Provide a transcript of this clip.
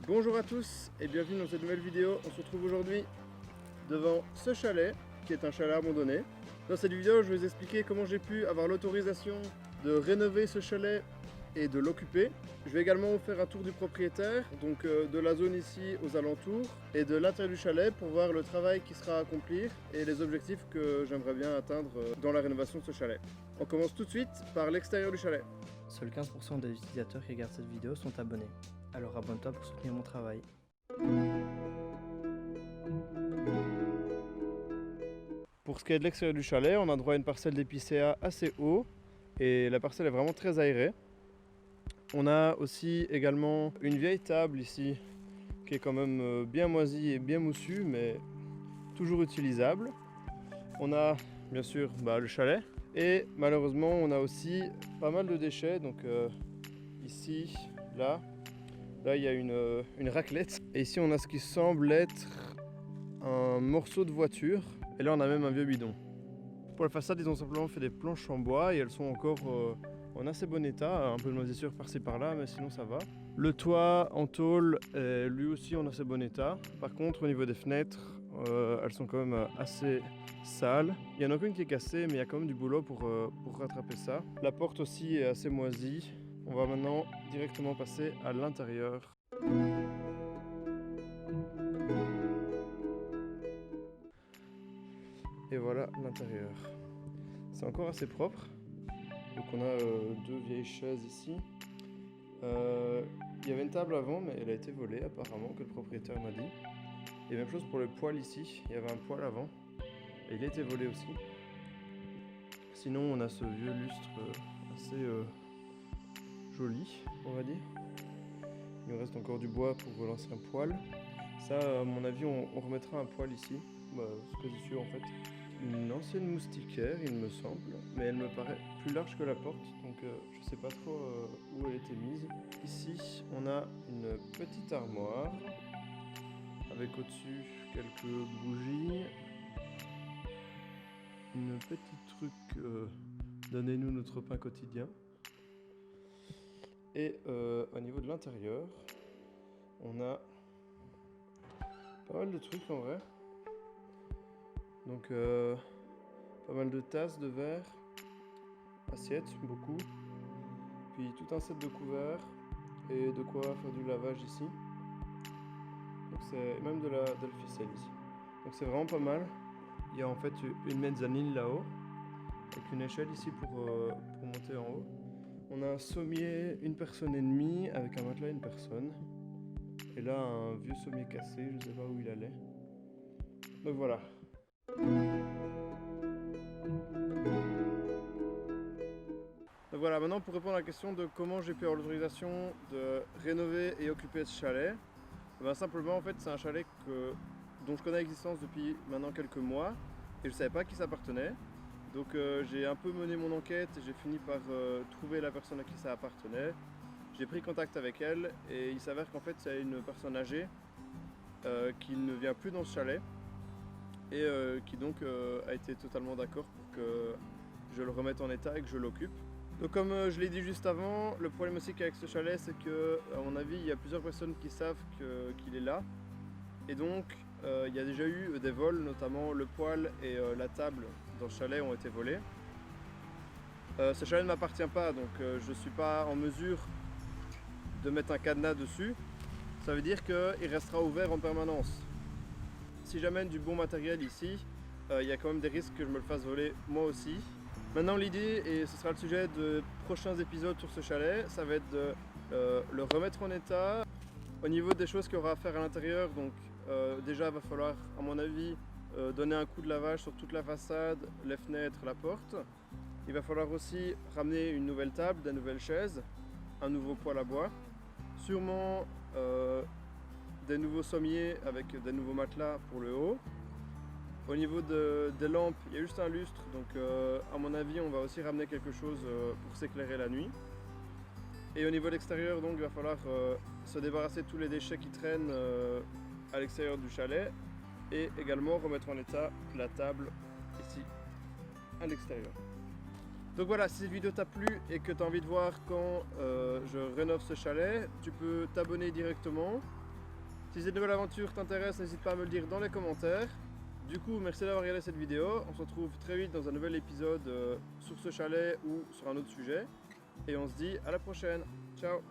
Bonjour à tous et bienvenue dans cette nouvelle vidéo. On se retrouve aujourd'hui devant ce chalet qui est un chalet abandonné. Dans cette vidéo, je vais vous expliquer comment j'ai pu avoir l'autorisation de rénover ce chalet et de l'occuper. Je vais également vous faire un tour du propriétaire, donc de la zone ici aux alentours et de l'intérieur du chalet pour voir le travail qui sera à accomplir et les objectifs que j'aimerais bien atteindre dans la rénovation de ce chalet. On commence tout de suite par l'extérieur du chalet. Seuls 15% des utilisateurs qui regardent cette vidéo sont abonnés. Alors abonne-toi pour soutenir mon travail. Pour ce qui est de l'extérieur du chalet, on a droit à une parcelle d'épicéa assez haut et la parcelle est vraiment très aérée. On a aussi également une vieille table ici qui est quand même bien moisie et bien moussue mais toujours utilisable. On a bien sûr le chalet et malheureusement on a aussi pas mal de déchets, donc ici, là il y a une raclette et ici on a ce qui semble être un morceau de voiture et là on a même un vieux bidon. Pour la façade, ils ont simplement fait des planches en bois et elles sont encore en assez bon état, un peu de moisissure par-ci par-là mais sinon ça va. Le toit en tôle est lui aussi en assez bon état. Par contre au niveau des fenêtres, elles sont quand même assez sales. Il y en a aucune qui est cassée mais il y a quand même du boulot pour rattraper ça. La porte aussi est assez moisie. On va maintenant directement passer à l'intérieur. Et voilà l'intérieur. C'est encore assez propre. Donc on a deux vieilles chaises ici. Il y avait une table avant mais elle a été volée apparemment, que le propriétaire m'a dit. Et même chose pour le poêle ici. Il y avait un poêle avant et il a été volé aussi. Sinon on a ce vieux lustre assez joli, on va dire. Il nous reste encore du bois pour relancer un poêle. Ça, à mon avis, on remettra un poêle ici. C'est quasi sûr en fait. Une ancienne moustiquaire, il me semble, mais elle me paraît plus large que la porte, donc je sais pas trop où elle était mise. Ici, on a une petite armoire avec au-dessus quelques bougies. Une petite truc donnez-nous notre pain quotidien. Et au niveau de l'intérieur, on a pas mal de trucs en vrai. Donc pas mal de tasses, de verres, assiettes, beaucoup. Puis tout un set de couverts et de quoi faire du lavage ici. Donc c'est même de la ficelle ici. Donc c'est vraiment pas mal. Il y a en fait une mezzanine là-haut avec une échelle ici pour monter en haut. On a un sommier, une personne et demie avec un matelas et une personne. Et là un vieux sommier cassé, je sais pas où il allait. Donc voilà. Donc voilà, maintenant pour répondre à la question de comment j'ai pu avoir l'autorisation de rénover et occuper ce chalet, simplement en fait c'est un chalet dont je connais l'existence depuis maintenant quelques mois et je ne savais pas à qui ça appartenait. Donc j'ai un peu mené mon enquête et j'ai fini par trouver la personne à qui ça appartenait. J'ai pris contact avec elle et il s'avère qu'en fait c'est une personne âgée qui ne vient plus dans ce chalet et qui donc a été totalement d'accord pour que je le remette en état et que je l'occupe. Donc comme je l'ai dit juste avant, le problème aussi qu'avec ce chalet c'est que à mon avis il y a plusieurs personnes qui savent qu'il est là et donc il y a déjà eu des vols, notamment le poêle et la table dans le chalet ont été volés. Ce chalet ne m'appartient pas, donc je ne suis pas en mesure de mettre un cadenas dessus. Ça veut dire qu'il restera ouvert en permanence. Si j'amène du bon matériel ici, il y a quand même des risques que je me le fasse voler moi aussi. Maintenant l'idée, et ce sera le sujet de prochains épisodes sur ce chalet, ça va être de le remettre en état. Au niveau des choses qu'il y aura à faire à l'intérieur, donc déjà il va falloir à mon avis donner un coup de lavage sur toute la façade, les fenêtres, la porte. Il va falloir aussi ramener une nouvelle table, des nouvelles chaises, un nouveau poêle à bois, sûrement des nouveaux sommiers avec des nouveaux matelas pour le haut. Au niveau des lampes, il y a juste un lustre, donc à mon avis on va aussi ramener quelque chose pour s'éclairer la nuit. Et au niveau de l'extérieur, donc il va falloir se débarrasser de tous les déchets qui traînent à l'extérieur du chalet et également remettre en état la table ici à l'extérieur. Donc voilà, si cette vidéo t'a plu et que tu as envie de voir quand je rénove ce chalet, tu peux t'abonner directement. Si cette nouvelle aventure t'intéresse, n'hésite pas à me le dire dans les commentaires. Du coup, merci d'avoir regardé cette vidéo. On se retrouve très vite dans un nouvel épisode sur ce chalet ou sur un autre sujet. Et on se dit à la prochaine. Ciao!